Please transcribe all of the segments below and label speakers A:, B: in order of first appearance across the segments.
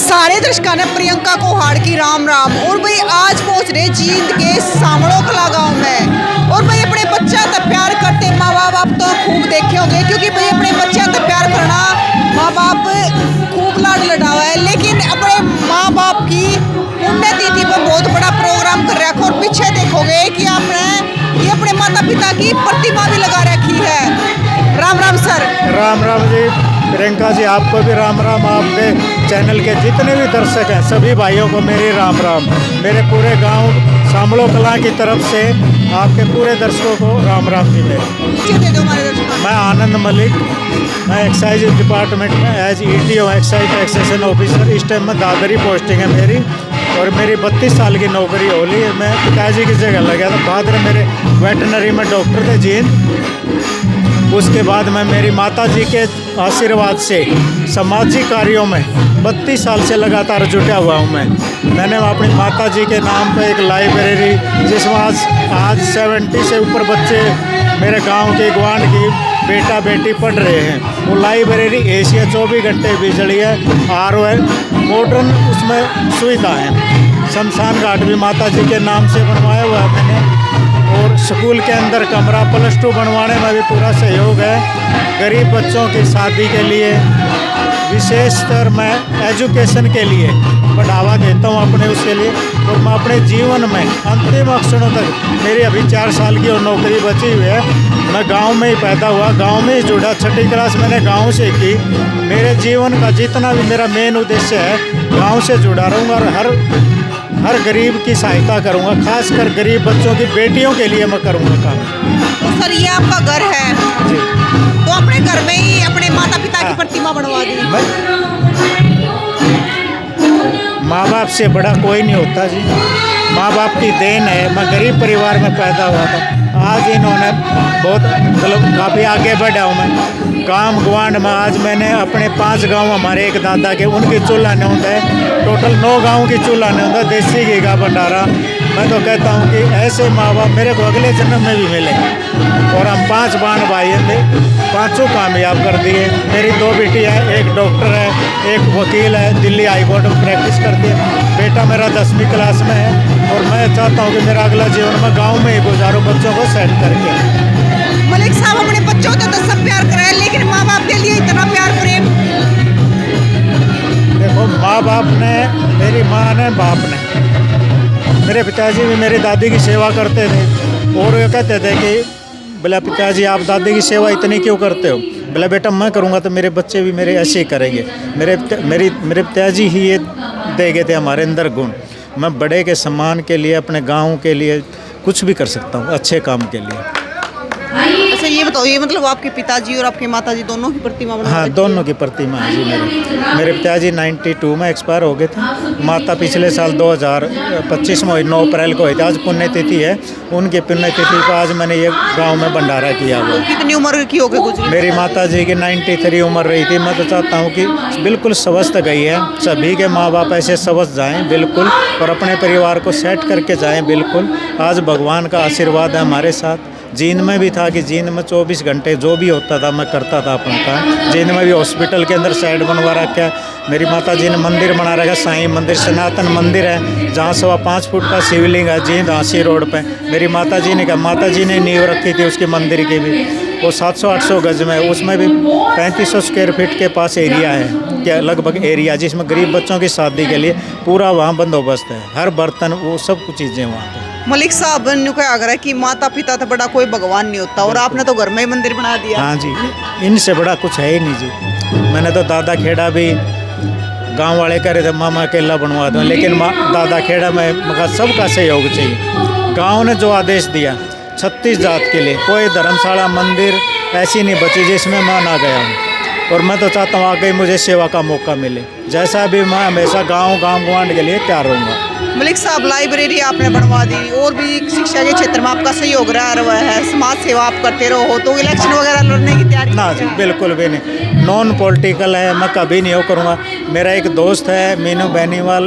A: सारे दर्शकों ने प्रियंका कोहाड़ की राम राम। और भाई आज पहुंच रहे जींद के सामड़ो कला गांव में। और भाई अपने बच्चा तक प्यार करते माँ बाप आप तो खूब देखे होंगे, क्योंकि भाई अपने बच्चा तक प्यार करना माँ बाप खूब लाड लडावा है। लेकिन अपने माँ बाप की पुण्यतिथि पर बहुत बड़ा प्रोग्राम कर रखा और पीछे देखोगे कि आपने ये अपने माता पिता की प्रतिमा भी लगा रखी है। राम राम सर।
B: राम राम जी प्रियंका जी, आपको भी राम राम। आपके चैनल के जितने भी दर्शक हैं सभी भाइयों को मेरी राम राम। मेरे पूरे गांव सामड़ो कला की तरफ से आपके पूरे दर्शकों को राम राम जी। मैं आनंद मलिक, मैं एक्साइज डिपार्टमेंट में as ETO excise taxation officer. इस टाइम में दादरी पोस्टिंग है मेरी और मेरी 32 साल की नौकरी होली है। मैं पिताजी की जगह लगा था, बाद में मेरे वेटनरी में डॉक्टर थे जींद। उसके बाद मैं मेरी माता जी के आशीर्वाद से सामाजिक कार्यों में 32 साल से लगातार जुटा हुआ हूँ। मैंने अपनी माता जी के नाम पर एक लाइब्रेरी, जिसमें आज 70 से ऊपर बच्चे मेरे गांव के ग्वांड की बेटा बेटी पढ़ रहे हैं। वो लाइब्रेरी एशिया 24 घंटे बिजली है, RO है, मॉडर्न उसमें सुविधा है। शमशान घाट भी माता जी के नाम से बनवाया हुआ है मैंने। और स्कूल के अंदर कमरा +2 बनवाने में भी पूरा सहयोग है। गरीब बच्चों की शादी के लिए विशेषकर मैं एजुकेशन के लिए बढ़ावा देता हूँ अपने उसके लिए। और मैं अपने जीवन में अंतिम अक्षरों तक, मेरी अभी 4 साल की और नौकरी बची हुई है। मैं गांव में ही पैदा हुआ, गांव में ही जुड़ा, 6ठी क्लास मैंने गांव से की। मेरे जीवन का जितना भी मेरा मेन उद्देश्य है, गाँव से जुड़ा रहूँगा और हर गरीब की सहायता करूंगा, खासकर गरीब बच्चों की बेटियों के लिए मैं करूंगा काम।
A: तो सर ये आपका घर है
B: जी,
A: तो अपने घर में ही अपने माता पिता की प्रतिमा बनवा दी।
B: माँ बाप से बड़ा कोई नहीं होता जी, माँ बाप की देन है। मैं गरीब परिवार में पैदा हुआ था, आज इन्होंने बहुत मतलब काफ़ी आगे बढ़ा हूँ मैं। गांव ग्वांड में आज मैंने अपने 5 गांव हमारे एक दादा के उनकी चूल्हा न्योंद है, टोटल 9 गाँव की चूल्हा न्योंद है, देसी घी का भंडारा। मैं तो कहता हूँ कि ऐसे माँ बाप मेरे को अगले जन्म में भी मिले। और हम 5 बहन भाई हैं, 5 कामयाब कर दिए। मेरी 2 बेटियाँ हैं, एक डॉक्टर है, एक वकील है, दिल्ली हाई कोर्ट में प्रैक्टिस करती है। बेटा मेरा 10वीं क्लास में है। और मैं चाहता हूँ कि मेरा अगला जीवन मैं गाँव में ही गुजारूँ, बच्चों को सेट करके।
A: मलिक साहब अपने बच्चों को तो सब प्यार कराए, लेकिन माँ बाप के लिए इतना प्यार प्रेम।
B: देखो, माँ बाप ने, मेरी माँ ने, बाप ने, मेरे पिताजी भी मेरी दादी की सेवा करते थे। और ये कहते थे कि बोला पिताजी आप दादी की सेवा इतनी क्यों करते हो? बोला बेटा मैं करूँगा तो मेरे बच्चे भी मेरे ऐसे ही करेंगे। मेरे पिताजी ही ये दे गए थे हमारे अंदर गुण। मैं बड़े के सम्मान के लिए, अपने गाँव के लिए कुछ भी कर सकता हूँ, अच्छे काम के लिए।
A: अच्छा ये बताओ, ये मतलब आपके पिताजी और आपके माताजी दोनों की प्रतिमा बना?
B: हाँ, दोनों की प्रतिमा है जी। मेरे पिताजी 92 में एक्सपायर हो गए थे। माता पिछले साल 2025 में 9 अप्रैल को हुई थी। आज पुण्यतिथि है, उनकी पुण्यतिथि पर आज मैंने ये गांव में भंडारा किया हुआ।
A: कितनी उम्र की हो गई गुजरी?
B: मेरी माता जी की 93 उम्र रही थी। मैं तो चाहता हूँ कि बिल्कुल स्वस्थ गई है। सभी के माँ बाप ऐसे स्वस्थ जाएँ बिल्कुल, और अपने परिवार को सेट करके जाएँ बिल्कुल। आज भगवान का आशीर्वाद है हमारे साथ। जींद में भी था कि जींद में 24 घंटे जो भी होता था मैं करता था अपना काम। जींद में भी हॉस्पिटल के अंदर साइड बनवा रखा है। मेरी माता जी ने मंदिर बना रखा है, साईं मंदिर, सनातन मंदिर है, जहाँ 5.25 फुट का शिवलिंग है जींद हाँसी रोड पे। मेरी माता जी ने नींव रखी थी उसकी मंदिर की भी। वो 700-800 गज में, उसमें भी 3500 स्क्वायर फीट के पास एरिया है, क्या लगभग एरिया, जिसमें गरीब बच्चों की शादी के लिए पूरा वहाँ बंदोबस्त है। हर बर्तन, वो सब कुछ चीज़ें वहाँ पर।
A: मलिक साहब ने क्या आग्रह कि माता पिता तो बड़ा कोई भगवान नहीं होता, और आपने तो घर में ही मंदिर बना दिया।
B: हाँ जी, इनसे बड़ा कुछ है ही नहीं जी। मैंने तो दादा खेड़ा भी, गांव वाले कह रहे थे मामा अकेला बनवा दो, लेकिन दादा खेड़ा में मगर सबका सहयोग चाहिए। गांव ने जो आदेश दिया 36 जात के लिए, कोई धर्मशाला मंदिर ऐसी नहीं बची जिसमें मैं ना गया हूँ। और मैं तो चाहता हूँ आगे मुझे सेवा का मौका मिले, जैसा भी मैं हमेशा गाँव ग्वांड के लिए तैयार रहूँगा।
A: मलिक साहब लाइब्रेरी आपने बनवा दी, और भी शिक्षा के क्षेत्र में आपका सहयोग रहा है, समाज सेवा आप करते रहो, तो इलेक्शन वगैरह लड़ने की तैयारी?
B: ना जी, बिल्कुल भी नहीं। नॉन पॉलिटिकल है, मैं कभी नहीं वो करूँगा। मेरा एक दोस्त है मीनू बेनीवाल,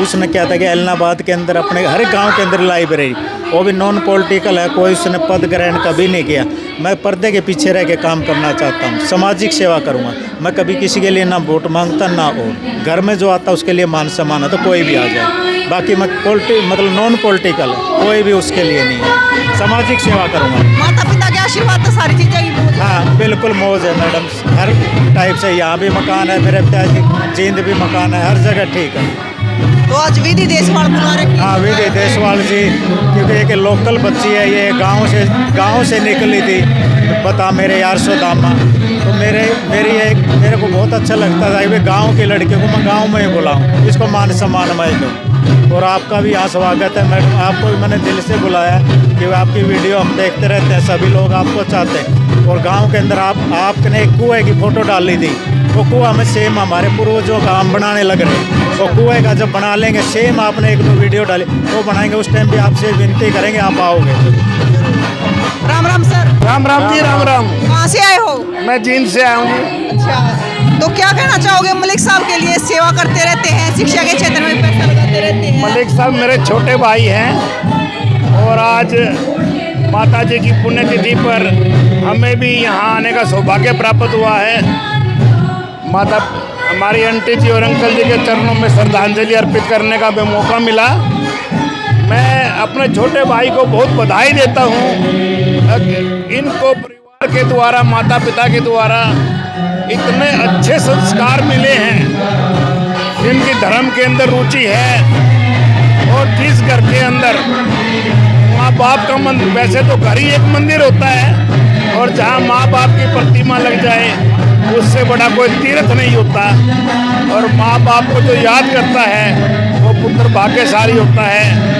B: उसने क्या था कि एलनाबाद के अंदर अपने हर गांव के अंदर लाइब्रेरी, वो भी नॉन पॉलिटिकल है, कोई उसने पद ग्रहण कभी नहीं किया। मैं पर्दे के पीछे रह के काम करना चाहता हूँ, सामाजिक सेवा करूँगा। मैं कभी किसी के लिए ना वोट मांगता ना और घर में जो आता उसके लिए मान सम्मान है, तो कोई भी आ जाए। बाकी मैं मतलब नॉन पॉलिटिकल है, कोई भी उसके लिए नहीं है, सामाजिक सेवा करूँगा।
A: माता पिता के आशीर्वाद तो सारी चीजें ही बहुत है।
B: हाँ बिल्कुल मौज है मैडम, हर टाइप से। यहाँ भी मकान है मेरे पिताजी, जींद भी मकान है, हर जगह ठीक है।
A: तो आज विधि देशवाल बुला रखी।
B: हाँ विधि देशवाल जी, क्योंकि एक लोकल बच्ची है, ये गांव से निकली थी, बता मेरे यार सुदामा। तो मेरे को बहुत अच्छा लगता था कि गांव की लड़कियों को मैं गांव में ही बुलाऊं, इसको मान सम्मान मैं दूं। और आपका भी यहाँ स्वागत है मैडम, आपको भी मैंने दिल से बुलाया कि आपकी वीडियो हम देखते रहते हैं, सभी लोग आपको चाहते हैं। और गांव के अंदर आपने एक कुएँ की फ़ोटो डाली थी, वो कुआं में सेम हमारे पूर्वजों का हम बनाने लग रहे हैं। वो कुएँ का जब बना लेंगे, सेम आपने एक दो वीडियो डाली वो बनाएंगे, उस टाइम भी आपसे विनती करेंगे, आप आओगे।
A: राम राम सर।
C: राम राम जी, राम राम।
A: कहाँ से आए हो?
C: मैं जींद से आया हूँ जी।
A: अच्छा, तो क्या कहना चाहोगे? मलिक साहब के लिए सेवा करते रहते हैं, शिक्षा के क्षेत्र में पैसा लगाते रहते हैं।
C: मलिक साहब मेरे छोटे भाई हैं और आज माता जी की पुण्यतिथि पर हमें भी यहाँ आने का सौभाग्य प्राप्त हुआ है। माता हमारी आंटी जी और अंकल जी के चरणों में श्रद्धांजलि अर्पित करने का भी मौका मिला। मैं अपने छोटे भाई को बहुत बधाई देता हूँ। इनको परिवार के द्वारा, माता पिता के द्वारा इतने अच्छे संस्कार मिले हैं, जिनकी धर्म के अंदर रुचि है। और जिस घर के अंदर माँ बाप का मंदिर, वैसे तो घर ही एक मंदिर होता है, और जहाँ माँ बाप की प्रतिमा लग जाए उससे बड़ा कोई तीर्थ नहीं होता। और माँ बाप को जो याद करता है वो पुत्र भाग्यशाली होता है।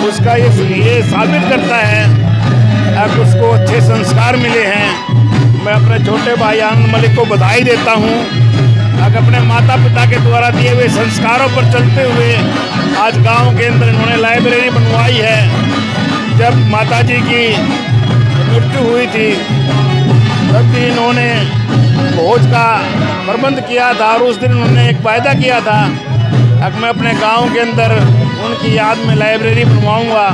C: उसका ये साबित करता है कि उसको अच्छे संस्कार मिले हैं। मैं अपने छोटे भाई आनंद मलिक को बधाई देता हूँ। अपने माता पिता के द्वारा दिए हुए संस्कारों पर चलते हुए आज गांव के अंदर इन्होंने लाइब्रेरी बनवाई है। जब माता जी की मृत्यु हुई थी तब भी इन्होंने भोज का प्रबंध किया था, और उस दिन उन्होंने एक वायदा किया था कि मैं अपने गांव के अंदर उनकी याद में लाइब्रेरी बनवाऊंगा।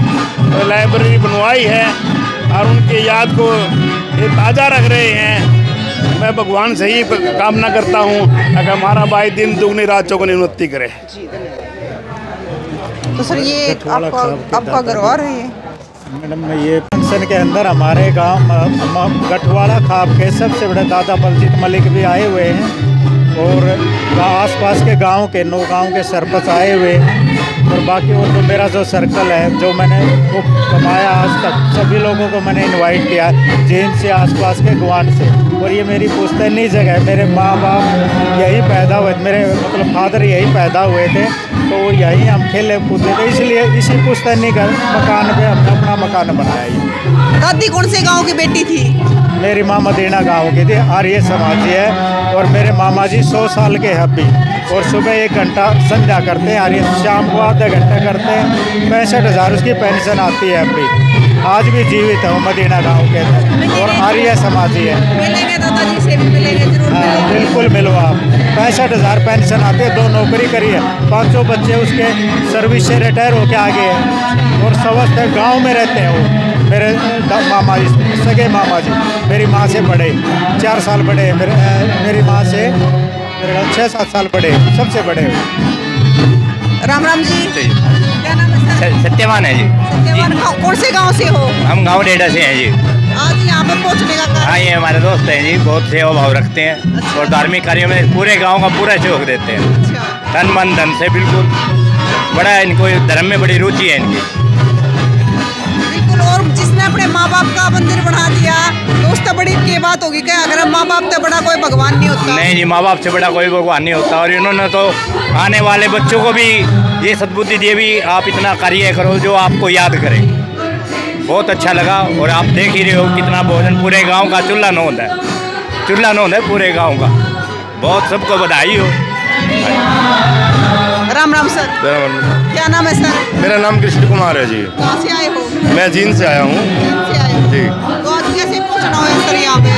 C: तो लाइब्रेरी बनवाई है और उनकी याद को ये ताज़ा रख रहे हैं। मैं भगवान से ही कामना करता हूँ कि हमारा भाई दिन दुगनी रात चौगुनी उन्नति करे।
A: तो सर ये आपका घरवार है ये?
B: मैडम ये फंक्शन के अंदर हमारे गांव गठवाड़ा खाप के सबसे बड़े दादा बलजीत मलिक भी आए हुए हैं, और आसपास के गांव के 9 गांव के सरपंच आए हुए हैं, और बाकी वो जो मेरा जो सर्कल है जो मैंने वो कमाया आज तक, सभी लोगों को मैंने इनवाइट किया, जींद से, आसपास के ग्वांड से। और ये मेरी पुश्तैनी जगह है, मेरे माँ बाप यही पैदा हुए, मेरे मतलब फादर यही पैदा हुए थे, तो वो यहीं हम खेले कूदे थे, इसलिए इसी पुश्तैनी का मकान पे हमने अपना मकान बनाया। ये
A: दादी कौन से गांव की बेटी थी?
B: मेरी माँ मदीना गांव की थी, आर्य समाजी है, और मेरे मामा जी 100 साल के हैं अभी, और सुबह 1 घंटा संध्या करते हैं, आर्य शाम को आधा घंटा करते हैं। 65,000 उसकी पेंशन आती है अभी, आज भी जीवित है वो मदीना गांव के अंदर, और आर्य समाजी है।
A: मिलेंगे दादाजी से भी मिलेंगे जरूर।
B: हाँ बिल्कुल मिलो आप। 65,000 पेंशन आती है, 2 नौकरी करी है, 500 बच्चे उसके सर्विस से रिटायर होके आ गए हैं, और स्वस्थ है, गाँव में रहते हैं वो। मेरे मामा जी, सगे मामा जी, मेरी माँ से बड़े 4 साल बड़े, मेरी माँ से मेरे 6-7 साल बड़े, सबसे बड़े।
A: राम राम जी, क्या नाम है सर?
D: सत्यवान है जी।
A: सत्यवान, कौन से गांव से हो?
D: हम गांव डेढ़ा से हैं जी।
A: आज यहाँ पे पहुँचने का कारण?
D: हाँ, ये हमारे दोस्त हैं जी, बहुत सेवा भाव रखते हैं।
A: अच्छा।
D: और धार्मिक कार्यों में पूरे गांव का पूरा सहयोग देते हैं,
A: अच्छा,
D: तन मन धन से। बिल्कुल बड़ा इनको धर्म में बड़ी रुचि है इनकी।
A: बिल्कुल। और जिसने अपने माँ बाप का मंदिर बना दिया तो उस तो बड़ी की बात होगी क्या? अगर माँ बाप से बड़ा कोई भगवान नहीं होता।
D: नहीं जी, माँ बाप से बड़ा कोई भगवान नहीं होता। और इन्होंने तो आने वाले बच्चों को भी ये सद्बुद्धि दी भी, आप इतना कार्य करो जो आपको याद करे। बहुत अच्छा लगा। और आप देख ही रहे हो कितना भोजन पूरे गांव का चूल्हा नौंद है, चूल्हा नौंद है पूरे गांव का। बहुत सबको बधाई हो।
A: राम राम सर, क्या नाम है सर?
E: मेरा नाम कृष्ण कुमार है जी।
A: कहाँ से आए हो?
E: मैं जींद से आया हूँ
A: से आए हो?
E: जी।
A: तो आज कैसे पहुँचना हो सर यहाँ पे?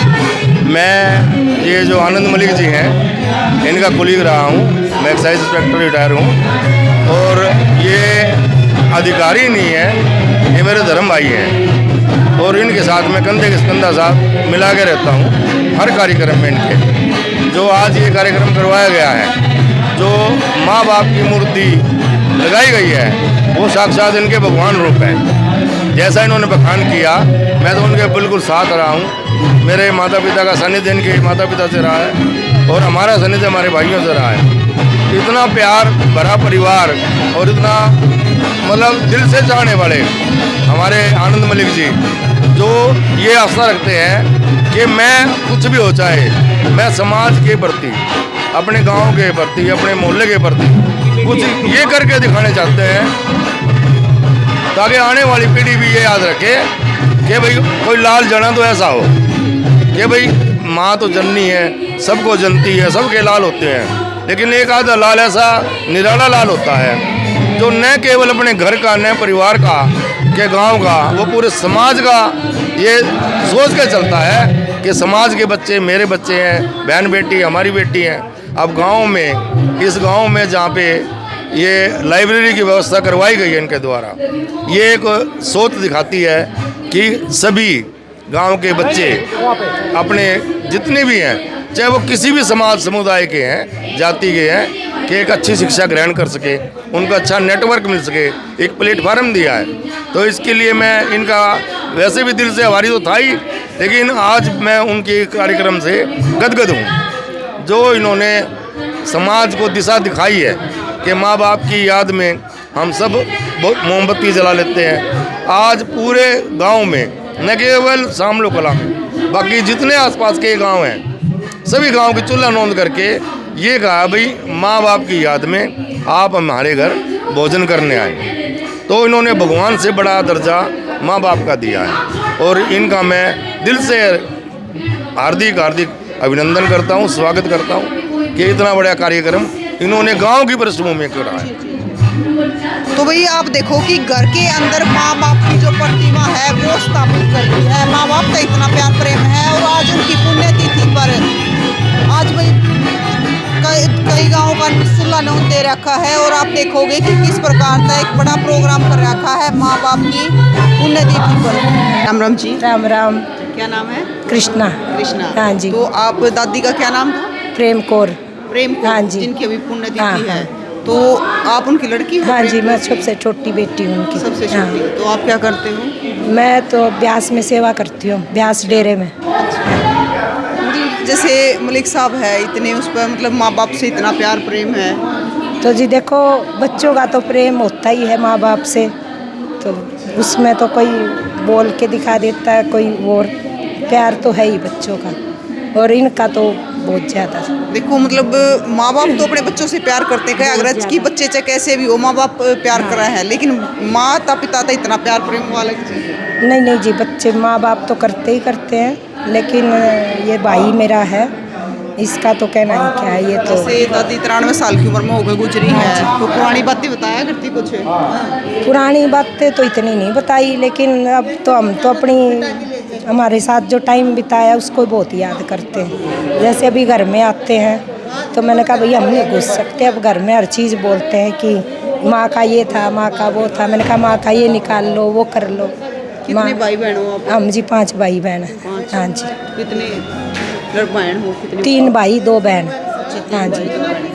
E: मैं ये जो आनंद मलिक जी हैं, इनका कुलीग रहा हूँ। मैं एक्साइज इंस्पेक्टर रिटायर हूँ और ये अधिकारी नहीं है, ये मेरे धर्म भाई हैं और इनके साथ मैं कंधे के कंधा साथ मिला के रहता हूँ हर कार्यक्रम में इनके। जो आज ये कार्यक्रम करवाया गया है, जो माँ बाप की मूर्ति लगाई गई है, वो साक्षात इनके भगवान रूप है। जैसा इन्होंने बखान किया, मैं तो उनके बिल्कुल साथ रहा हूँ। मेरे माता पिता का सानिध्य इनके माता पिता से रहा है और हमारा सानिध्य हमारे भाइयों से रहा है। इतना प्यार भरा परिवार और इतना मतलब दिल से चाहने वाले हमारे आनंद मलिक जी, जो ये आस्था रखते हैं कि मैं कुछ भी हो चाहे, मैं समाज के प्रति, अपने गांव के प्रति, अपने मोहल्ले के प्रति कुछ ये करके दिखाने चाहते हैं ताकि आने वाली पीढ़ी भी ये याद रखे कि भाई कोई लाल जना तो ऐसा हो कि भाई माँ तो जननी है, सबको जनती है, सबके लाल होते हैं, लेकिन एक आधा लाल ऐसा निराला लाल होता है जो न केवल अपने घर का, न परिवार का, के गांव का, वो पूरे समाज का ये सोच के चलता है कि समाज के बच्चे मेरे बच्चे हैं, बहन बेटी हमारी बेटी हैं। अब गांव में, इस गांव में जहाँ पे ये लाइब्रेरी की व्यवस्था करवाई गई है इनके द्वारा, ये एक सोच दिखाती है कि सभी गांव के बच्चे अपने जितने भी हैं, चाहे वो किसी भी समाज समुदाय के हैं, जाति के हैं, कि एक अच्छी शिक्षा ग्रहण कर सके, उनको अच्छा नेटवर्क मिल सके, एक प्लेटफार्म दिया है। तो इसके लिए मैं इनका वैसे भी दिल से आभारी तो था ही, लेकिन आज मैं उनके कार्यक्रम से गदगद हूँ। जो इन्होंने समाज को दिशा दिखाई है कि माँ बाप की याद में हम सब मोमबत्ती जला लेते हैं। आज पूरे गांव में, न केवल शामलो कला में, बाकी जितने आसपास के गांव हैं, सभी गांव की चूल्हा नोंद करके ये कहा भाई माँ बाप की याद में आप हमारे घर भोजन करने आए। तो इन्होंने भगवान से बड़ा दर्जा माँ बाप का दिया है और इनका मैं दिल से हार्दिक अभिनंदन करता हूँ, स्वागत करता हूँ कि इतना बड़ा कार्यक्रम इन्होंने गांव की पृष्ठभूमि में करा है।
A: तो भैया आप देखो कि घर के अंदर माँ बाप की जो प्रतिमा है वो स्थापित कर दी है। माँ बाप का इतना प्यार प्रेम है और आज उनकी पुण्यतिथि पर आज भाई कई गाँव का चूल्हा नोंद दे रखा है और आप देखोगे कि किस प्रकार का एक बड़ा प्रोग्राम कर रखा है माँ बाप की पुण्यतिथि पर। राम राम जी।
F: राम राम।
A: क्या नाम है?
F: कृष्णा।
A: कृष्णा।
F: हाँ जी।
A: तो आप दादी का क्या नाम था?
F: प्रेम कौर।
A: प्रेम कौर,
F: हाँ जी।
A: जिनकी अभी पुण्यतिथि
F: हाँ,
A: है। तो आप उनकी लड़की हो?
F: हाँ जी, मैं सबसे छोटी बेटी हूँ उनकी।
A: सबसे
F: हाँ।
A: छोटी। तो आप क्या करते हो?
F: मैं तो ब्यास में सेवा करती हूँ, ब्यास डेरे में।
A: मतलब जैसे मलिक साहब है, इतने उस पर मतलब माँ बाप से इतना प्यार प्रेम है,
F: तो जी देखो बच्चों का तो प्रेम होता ही है माँ बाप से, तो उसमें तो कोई बोल के दिखा देता है, कोई और प्यार तो है ही बच्चों का, और इनका तो बहुत ज़्यादा।
A: देखो मतलब माँ बाप तो अपने बच्चों से प्यार करते हैं, अगर कि बच्चे चाहे कैसे भी हो माँ बाप प्यार कर रहे हैं, लेकिन माता पिता तो इतना प्यार प्रेम वो अलग चीज़ है।
F: नहीं जी, बच्चे माँ बाप तो करते ही करते हैं, लेकिन ये भाई मेरा है, इसका तो कहना ही क्या है। ये तो
A: जैसे दादी 93 साल की उम्र में होकर गुजरी है, तो पुरानी बातें बताया करती कुछ?
F: पुरानी बातें तो इतनी नहीं बताई, लेकिन अब तो हम तो अपनी हमारे साथ जो टाइम बिताया उसको बहुत याद करते हैं। जैसे अभी घर में आते हैं तो मैंने कहा भैया हम नहीं घुस सकते, अब घर में हर चीज़ बोलते हैं कि माँ का ये था, माँ का वो था। मैंने कहा माँ का ये निकाल लो, वो कर लो।
A: कितने भाई बहन हो आप?
F: हम जी 5 भाई बहन हैं। हाँ जी।
A: कितने बहन हो? कितने?
F: 3 भाई 2 बहन। हाँ जी।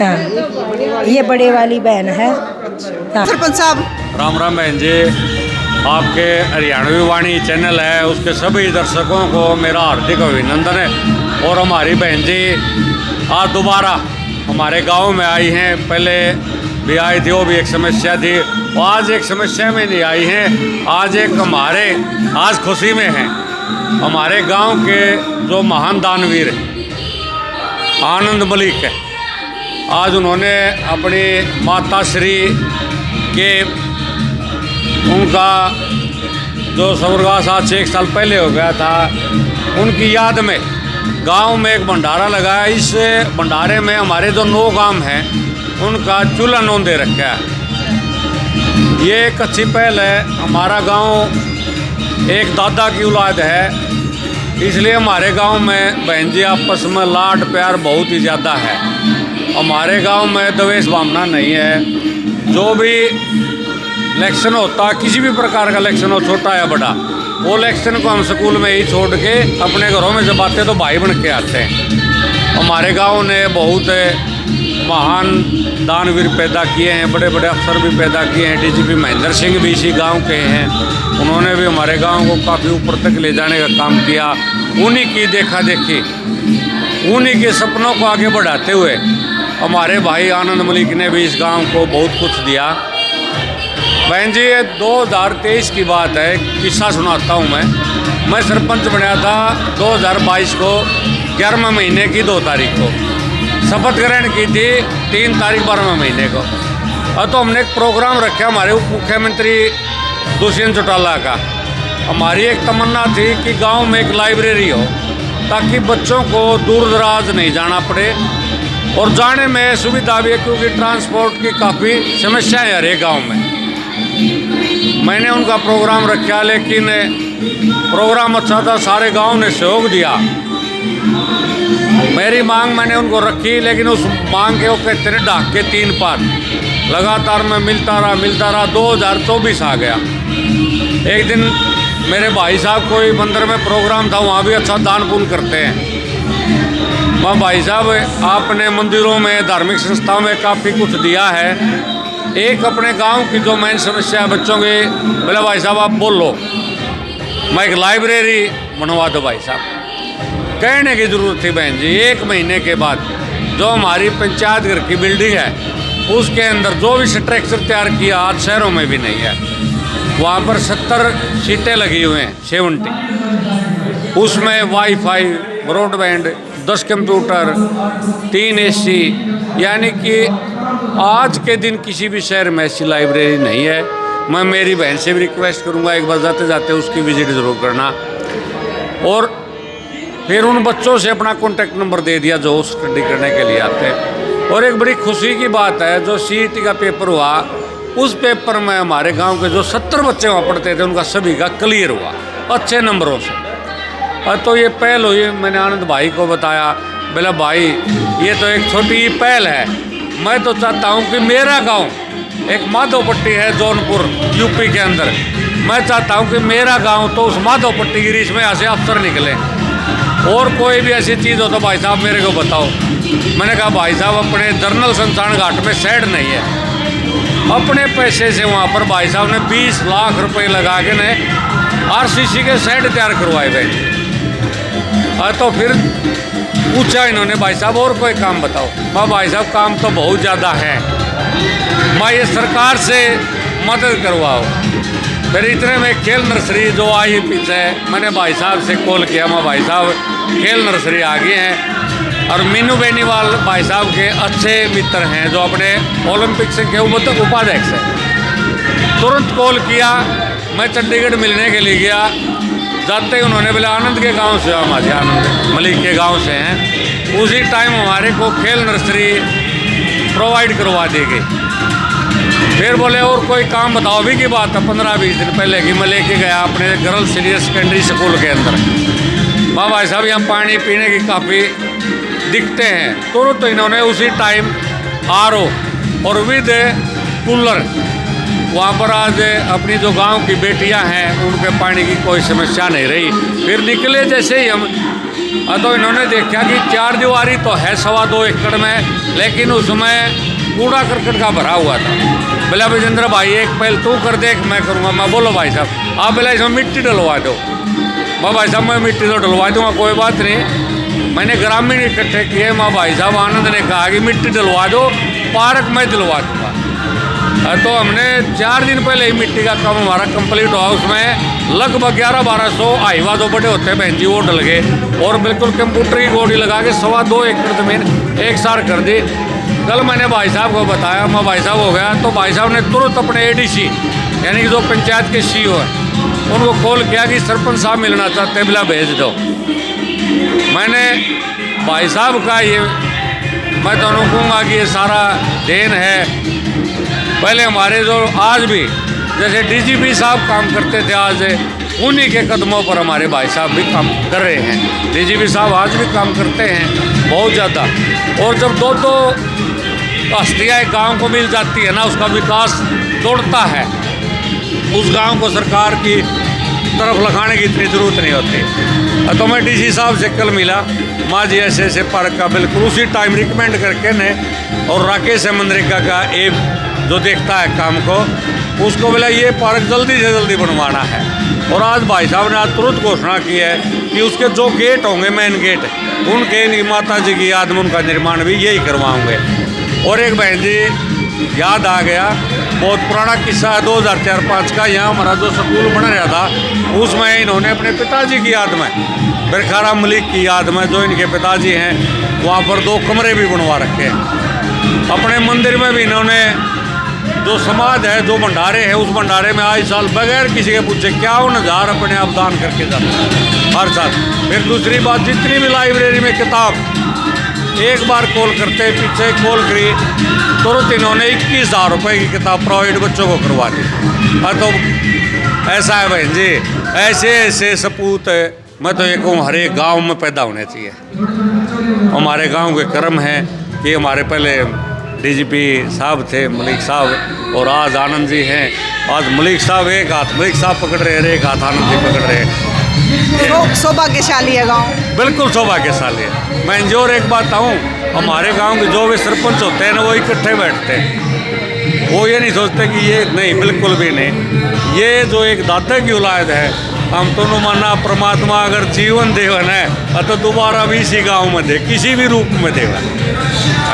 F: हाँ, ये बड़े वाली बहन है। हाँ।
A: सरपंच साहब।
G: राम राम बहन जी। आपके हरियाणवी वाणी चैनल है उसके सभी दर्शकों को मेरा हार्दिक अभिनंदन है। और हमारी बहन जी आज दोबारा हमारे गांव में आई हैं, पहले भी आई थी, वो भी एक समस्या थी, और आज एक समस्या में नहीं आई हैं, आज एक हमारे आज खुशी में हैं। हमारे गांव के जो महान दानवीर आनंद मलिक है, आज उन्होंने अपनी माता श्री के उनका जो स्वर्गवास आज से 1 साल पहले हो गया था, उनकी याद में गांव में एक भंडारा लगाया। इस भंडारे में हमारे जो 9 गांव हैं उनका चूल्हा नोंद दे रखा है। ये एक अच्छी पहल है। हमारा गांव एक दादा की औलाद है, इसलिए हमारे गांव में बहन जी आपस में लाड प्यार बहुत ही ज़्यादा है। हमारे गांव में द्वेष भावना नहीं है। जो भी इलेक्शन होता, किसी भी प्रकार का इलेक्शन हो, छोटा या बड़ा, वो इलेक्शन को हम स्कूल में ही छोड़ के अपने घरों में जब आते तो भाई बन के आते हैं। हमारे गांव ने बहुत महान दानवीर पैदा किए हैं, बड़े बड़े अफसर भी पैदा किए हैं। डीजीपी महेंद्र सिंह भी इसी गांव के हैं, उन्होंने भी हमारे गांव को काफ़ी ऊपर तक ले जाने का काम किया। उन्हीं की देखा देखी, उन्हीं के सपनों को आगे बढ़ाते हुए हमारे भाई आनंद मलिक ने भी इस गांव को बहुत कुछ दिया। बहन जी, ये 2023 की बात है, किस्सा सुनाता हूँ मैं सरपंच बना था 2022 को 11वें महीने की 2 तारीख को। शपथ ग्रहण की थी 3 तारीख 12वें महीने को। और तो हमने एक प्रोग्राम रखा हमारे उप मुख्यमंत्री दुष्यंत चौटाला का। हमारी एक तमन्ना थी कि गांव में एक लाइब्रेरी हो, ताकि बच्चों को दूर दराज नहीं जाना पड़े और जाने में सुविधा भी है, क्योंकि ट्रांसपोर्ट की काफ़ी समस्याएं है हर एक गाँव में। मैंने उनका प्रोग्राम रखा, लेकिन प्रोग्राम अच्छा था, सारे गांव ने सहयोग दिया। मेरी मांग मैंने उनको रखी, लेकिन उस मांग के वो कहते हैं ढाक के 3 पार लगातार मैं मिलता रहा। 2024 आ गया। एक दिन मेरे भाई साहब कोई मंदिर में प्रोग्राम था, वहाँ भी अच्छा दान पुण्य करते हैं। वहाँ भाई साहब आपने मंदिरों में, धार्मिक संस्थाओं में काफ़ी कुछ दिया है। एक अपने गांव की जो मेन समस्या है बच्चों की, बोले भाई साहब आप बोलो, मैं एक लाइब्रेरी बनवा दो। भाई साहब कहने की ज़रूरत थी बहन जी। 1 महीने के बाद जो हमारी पंचायत घर की बिल्डिंग है, उसके अंदर जो भी स्ट्रक्चर तैयार किया आज शहरों में भी नहीं है। वहाँ पर 70 सीटें लगी हुई हैं, 70। उसमें वाईफाई, ब्रॉडबैंड, 10 कंप्यूटर, 3 AC, यानी कि आज के दिन किसी भी शहर में ऐसी लाइब्रेरी नहीं है। मैं मेरी बहन से भी रिक्वेस्ट करूँगा, एक बार जाते जाते उसकी विजिट ज़रूर करना। और फिर उन बच्चों से अपना कॉन्टैक्ट नंबर दे दिया जो स्टडी करने के लिए आते हैं। और एक बड़ी खुशी की बात है, जो CET का पेपर हुआ, उस पेपर में हमारे गांव के जो 70 बच्चे वहाँ पढ़ते थे, उनका सभी का क्लियर हुआ अच्छे नंबरों से। और तो ये पहल हुई, मैंने आनंद भाई को बताया, बोला भाई ये तो एक छोटी पहल है, मैं तो चाहता हूँ कि मेरा गाँव, एक माधोपट्टी है जौनपुर UP के अंदर, मैं चाहता हूँ कि मेरा गाँव तो उस माधोपट्टी की रीच में यहाँ से अफसर निकले। और कोई भी ऐसी चीज़ हो तो भाई साहब मेरे को बताओ। मैंने कहा भाई साहब अपने जनरल शमशान घाट में शेड नहीं है, अपने पैसे से वहाँ पर भाई साहब ने 20 लाख रुपए लगा के ने RCC के शेड तैयार करवाए गए। तो फिर पूछा इन्होंने भाई साहब और कोई काम बताओ। मैं भाई साहब काम तो बहुत ज़्यादा है, मैं ये सरकार से मदद करवाओ। फिर इतने में खेल नर्सरी जो आई पीछे, मैंने भाई साहब से कॉल किया, मैं भाई साहब खेल नर्सरी आ गए हैं। और मीनू बेनीवाल भाई साहब के अच्छे मित्र हैं, जो अपने ओलंपिक से के उपाध्यक्ष हैं। तुरंत कॉल किया, मैं चंडीगढ़ मिलने के लिए गया। जाते ही उन्होंने बोले आनंद के गांव से, हमारे आनंद मलिक के गांव से हैं। उसी टाइम हमारे को खेल नर्सरी प्रोवाइड करवा दी गई। फिर बोले और कोई काम बताओ। अभी की बात है 15-20 दिन पहले की, मैं लेके गया अपने गर्ल्स सीनियर सेकेंडरी स्कूल के अंदर। भाई साहब यहाँ पानी पीने की काफ़ी दिक्कतें हैं। तुरंत तो इन्होंने उसी टाइम RO और विद कूलर वहाँ पर आज अपनी जो गांव की बेटियां हैं उनके पानी की कोई समस्या नहीं रही। फिर निकले जैसे ही हम, तो इन्होंने देखा कि 4 दीवारी तो है 2.25 एकड़ में, लेकिन उसमें कूड़ा करकट का भरा हुआ था। बोला विजेंद्र भाई एक पहल तू कर दे, मैं करूँगा। मैं बोलो भाई साहब आप बोला इसमें मिट्टी डलवा दो। मैं भाई साहब मैं मिट्टी तो डलवा दूँगा, कोई बात नहीं। मैंने ग्रामीण इकट्ठे किए। मैं भाई साहब आनंद ने कहा कि मिट्टी डलवा दो, पार्क में दिलवा दूँगा। तो हमने 4 दिन पहले ही मिट्टी का काम हमारा कंप्लीट हुआ। उसमें लगभग 1100-1200 हाईवा जो बड़े होते हैं बहन जी वो डल गए, और बिल्कुल कंप्यूटर की गोडी लगा के 2.25 एकड़ ज़मीन एक सार कर दी। कल मैंने भाई साहब को बताया, मैं भाई साहब हो गया, तो भाई साहब ने तुरंत अपने ADC यानी कि जो पंचायत के CO है उनको कॉल किया कि सरपंच साहब मिलना चाहते हैं, बिला भेज दो। मैंने भाई साहब का ये मैं तो कहूँगा कि ये सारा देन है। पहले हमारे जो आज भी जैसे DGP साहब काम करते थे, आज उन्हीं के कदमों पर हमारे भाई साहब भी काम कर रहे हैं। डीजीपी साहब आज भी काम करते हैं बहुत ज़्यादा। और जब दो हस्तियाँ एक गाँव को मिल जाती है ना, उसका विकास दौड़ता है। उस गांव को सरकार की तरफ लगाने की इतनी ज़रूरत नहीं होती। तो मैं डीसी साहब से कल मिला, माँ जी ऐसे पार्क का बिल्कुल उसी टाइम रिकमेंड करके ने, और राकेश है मनरेगा का एक जो देखता है काम को, उसको बोला ये पार्क जल्दी से जल्दी बनवाना है। और आज भाई साहब ने आज तुरंत घोषणा की है कि उसके जो गेट होंगे मेन गेट, उनके माता जी की याद में उनका निर्माण भी यही करवाऊँगे। और एक बहन जी याद आ गया, बहुत पुराना किस्सा है 2004-05 का। यहाँ हमारा जो स्कूल बन रहा था उसमें इन्होंने अपने पिताजी की याद में, बरखारा मलिक की याद में, जो इनके पिताजी हैं, वहाँ पर 2 कमरे भी बनवा रखे हैं। अपने मंदिर में भी इन्होंने जो समाज है, जो भंडारे हैं, उस भंडारे में आए साल बगैर किसी के पूछे 51,000 अपने आप दान करके जाते हैं हर साल। फिर दूसरी बात, जितनी भी लाइब्रेरी में किताब एक बार कॉल करते, पीछे कॉल करी, तुरंत इन्होंने 21,000 रुपये की किताब प्रोवाइड बच्चों को करवा दी। तो ऐसा है बहन जी, ऐसे सपूत मैं तो ये कहूँ हर एक गाँव में पैदा होने चाहिए। हमारे गांव के कर्म हैं कि हमारे पहले डीजीपी साहब थे मलिक साहब, और आज आनंद जी हैं। आज मलिक साहब एक हाथ मलिक साहब पकड़ रहे हैं, एक हाथ आनंद जी पकड़ रहे हैं।
A: सौभाग्यशाली है गाँव,
G: बिल्कुल सौभाग्यशाली है। मैं इंजोर एक बात आऊँ, हमारे गांव के जो भी सरपंच होते हैं ना, वो इकट्ठे बैठते हैं। वो ये नहीं सोचते कि ये नहीं, बिल्कुल भी नहीं। ये जो एक दाता की औलाद है, हम तो माना परमात्मा अगर जीवन देवन है तो दोबारा भी इसी गाँव में दे, किसी भी रूप में देगा।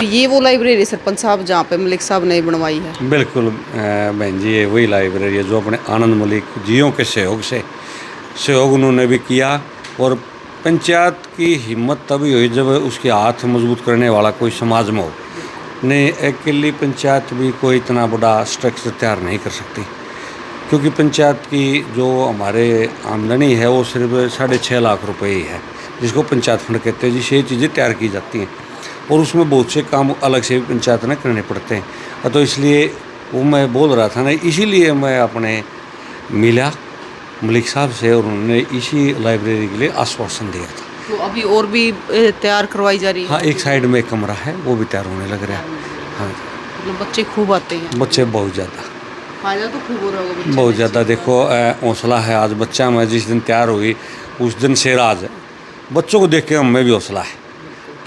A: ये वो लाइब्रेरी सरपंच साहब जहाँ पे मलिक साहब ने बनवाई है?
G: बिल्कुल बहन जी, ये वही लाइब्रेरी है जो अपने आनंद मलिक जियों के सहयोग उन्होंने भी किया। और पंचायत की हिम्मत तभी हुई जब उसके हाथ मजबूत करने वाला कोई समाज में हो। नहीं, अकेली पंचायत भी कोई इतना बड़ा स्ट्रक्चर तैयार नहीं कर सकती, क्योंकि पंचायत की जो हमारे आमदनी है वो सिर्फ 6.5 लाख रुपए ही है, जिसको पंचायत फंड कहते हैं, जिससे ये चीज़ें तैयार की जाती हैं। और उसमें बहुत से काम अलग से भी पंचायत में करने पड़ते हैं। तो इसलिए वो मैं बोल रहा था ना, इसीलिए मैं अपने मिला मलिक साहब से, और उन्होंने इसी लाइब्रेरी के लिए आश्वासन दिया था।
A: तो अभी और भी तैयार करवाई जा रही है?
G: हाँ, एक साइड में एक कमरा है, वो भी तैयार होने लग रहा है। हाँ,
A: मतलब बच्चे खूब आते हैं?
G: बच्चे बहुत ज़्यादा,
A: फायदा तो खूब हो रहा होगा
G: बहुत ज़्यादा। देखो हौसला है आज बच्चा में, जिस दिन तैयार हुई उस दिन से आज बच्चों को देख के हमें भी हौसला है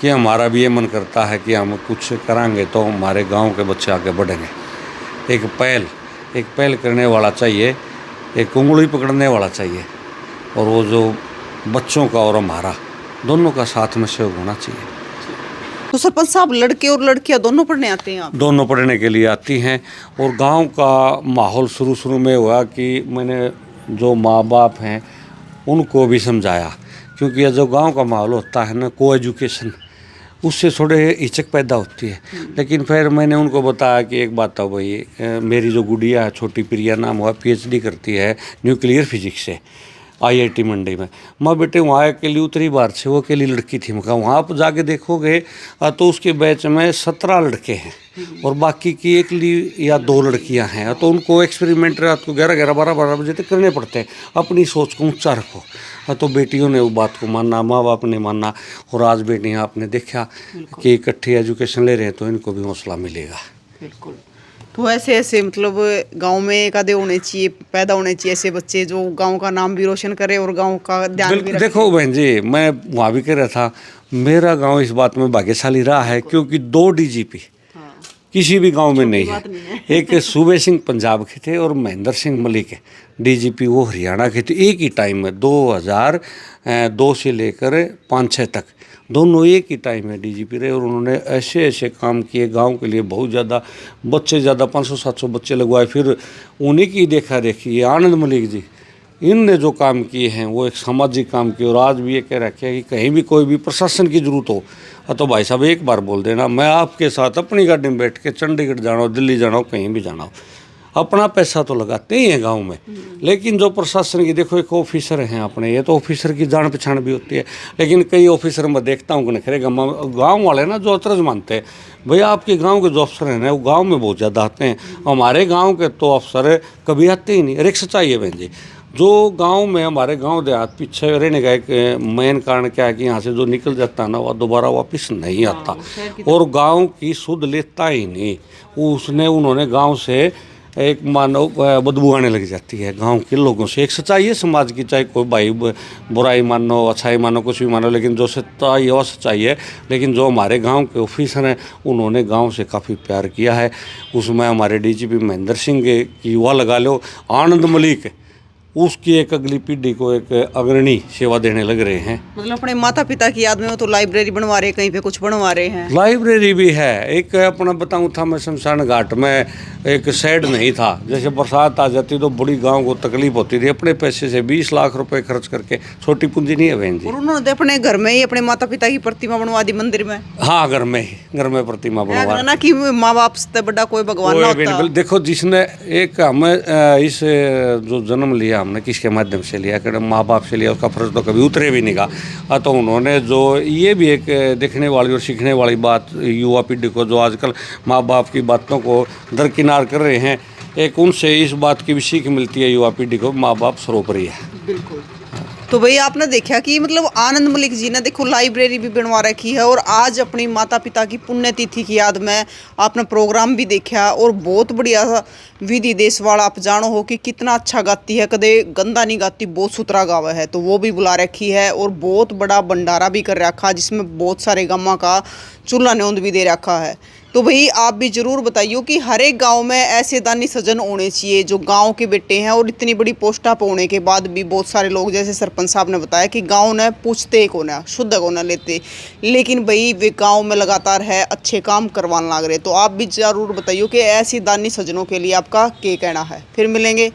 G: कि हमारा भी ये मन करता है कि हम कुछ कराएंगे तो हमारे गांव के बच्चे आगे बढ़ेंगे। एक पहल करने वाला चाहिए, एक उंगली पकड़ने वाला चाहिए, और वो जो बच्चों का और हमारा दोनों का साथ में सहयोग होना चाहिए।
A: तो सरपंच साहब, लड़के और लड़कियां दोनों पढ़ने आते हैं? आप
G: दोनों पढ़ने के लिए आती हैं। और गांव का माहौल शुरू में हुआ कि मैंने जो माँ बाप हैं उनको भी समझाया, क्योंकि ये जो गांव का माहौल होता है ना, को एजुकेशन, उससे थोड़े हिचक पैदा होती है। लेकिन फिर मैंने उनको बताया कि एक बात है भाई, मेरी जो गुड़िया है छोटी प्रिया नाम हुआ, PhD करती है न्यूक्लियर फिजिक्स से IIT मंडी में। माँ बेटे वहाँ अकेली उतरी बार से, वो अकेली लड़की थी। मैं कहा वहाँ आप जाके देखोगे तो उसके बैच में 17 लड़के हैं और बाकी की एकली या 2 लड़कियाँ हैं। तो उनको एक्सपेरिमेंट रात को 11-11, 12-12 बजे तक करने पड़ते हैं। अपनी सोच को ऊंचा रखो। तो बेटियों ने वो बात को माना, माँ बाप ने माना, और आज बेटियाँ आपने देखा कि इकट्ठी एजुकेशन ले रहे हैं, तो इनको भी हौसला मिलेगा।
A: बिल्कुल। तो ऐसे मतलब गांव में एक आधे होने चाहिए, पैदा होने चाहिए ऐसे बच्चे जो गांव का नाम भी रोशन करे और गांव का ध्यान भी रखे। देखो
G: बहन जी, मैं वहाँ भी कह रहा था, मेरा गांव इस बात में भाग्यशाली रहा है, क्योंकि 2 DGP किसी भी गांव में नहीं है। एक सूबे सिंह पंजाब के थे और महेंद्र सिंह मलिक DGP वो हरियाणा के थे। एक ही टाइम में 2002 से लेकर 5-6 तक दोनों एक ही टाइम में DGP रहे, और उन्होंने ऐसे काम किए गांव के लिए। बहुत ज़्यादा बच्चे, ज़्यादा 500-700 बच्चे लगवाए। फिर उन्हीं की देखा देखी ये आनंद मलिक जी, इनने जो काम किए हैं वो एक सामाजिक काम किए। और आज भी ये कह रखे हैं कि कहीं भी कोई भी प्रशासन की ज़रूरत हो तो भाई साहब एक बार बोल देना, मैं आपके साथ अपनी गाड़ी में बैठ के चंडीगढ़ जाना हो, दिल्ली जाना हो, कहीं भी जाना हो। अपना पैसा तो लगाते ही हैं गांव में, लेकिन जो प्रशासन की, देखो एक ऑफिसर हैं अपने, ये तो ऑफिसर की जान पहचान भी होती है। लेकिन कई ऑफिसर मैं देखता हूँ कि नखरे गाँव वाले ना जो अतरज मानते हैं, भैया आपके गांव के जो अफसर हैं ना वो गांव में बहुत ज़्यादा आते हैं, हमारे गांव के तो अफसर कभी आते ही नहीं। और एक सच्चाई है बहन जी, जो गांव में हमारे गांव देहात पीछे रहने का एक मेन कारण क्या है कि यहाँ से जो निकल जाता है ना वह दोबारा वापस नहीं आता, और गांव की सुध लेता ही नहीं। उन्होंने गांव से एक मानो बदबू आने लग जाती है गांव के लोगों से। एक सच्चाई है समाज की, चाहे कोई भाई बुराई मानो अच्छाई मानो कुछ भी मानो, लेकिन जो सच्चाई है वो सच्चाई है। लेकिन जो हमारे गांव के ऑफिसर हैं उन्होंने गांव से काफ़ी प्यार किया है। उसमें हमारे डीजीपी महेंद्र सिंह की युवा लगा लो, आनंद मलिक, उसकी एक अगली पीढ़ी को एक अग्रणी सेवा देने लग रहे हैं।
A: मतलब अपने माता पिता की याद में वो तो लाइब्रेरी बनवा रहे हैं, कहीं पे कुछ बनवा रहे हैं।
G: लाइब्रेरी भी है। एक अपना बताऊं था मैं, शमशान घाट में एक शेड नहीं था, जैसे बरसात आ जाती तो बड़ी गांव को तकलीफ होती थी। अपने पैसे से 20 लाख रुपए खर्च करके, छोटी पूंजी नहीं है बहन जी।
A: और उन्होंने तो अपने घर में ही अपने माता पिता की प्रतिमा बनवा दी मंदिर में।
G: हाँ, घर में प्रतिमा बनवा
A: ना कि माँ बाप से बड़ा कोई भगवान ना होता।
G: देखो, जिसने एक हमें इस जो जन्म लिया हमने किसके माध्यम से लिया, कि माँ बाप से लिया, उसका फर्ज तो कभी उतरे भी नहीं का। तो उन्होंने जो ये भी एक देखने वाली और सीखने वाली बात युवा पीढ़ी को, जो आजकल माँ बाप की बातों को दरकिनार कर रहे हैं, एक उनसे इस बात की भी सीख मिलती है युवा पीढ़ी को, माँ बाप सर्वोपरि है।
A: बिल्कुल। तो भाई आपने देखा कि मतलब आनंद मलिक जी ने देखो लाइब्रेरी भी बनवा रखी है, और आज अपनी माता पिता की पुण्यतिथि की याद में आपने प्रोग्राम भी देखा, और बहुत बढ़िया विधि देशवाड़ा आप जानो हो कि कितना अच्छा गाती है, कदे गंदा नहीं गाती, बहुत सुथरा गावा है, तो वो भी बुला रखी है। और बहुत बड़ा भंडारा भी कर रखा जिसमें बहुत सारे गाँव का चूल्हा न्योंद भी दे रखा है। तो भाई आप भी ज़रूर बताइए कि हर एक गांव में ऐसे दानी सज्जन होने चाहिए जो गांव के बेटे हैं। और इतनी बड़ी पोस्टा पर होने के बाद भी बहुत सारे लोग, जैसे सरपंच साहब ने बताया कि गांव ने पूछते को ना, शुद्ध को ना लेते, लेकिन भाई वे गांव में लगातार है अच्छे काम करवाने लग रहे। तो आप भी ज़रूर बताइए कि ऐसी दानी सज्जनों के लिए आपका क्या कहना है। फिर मिलेंगे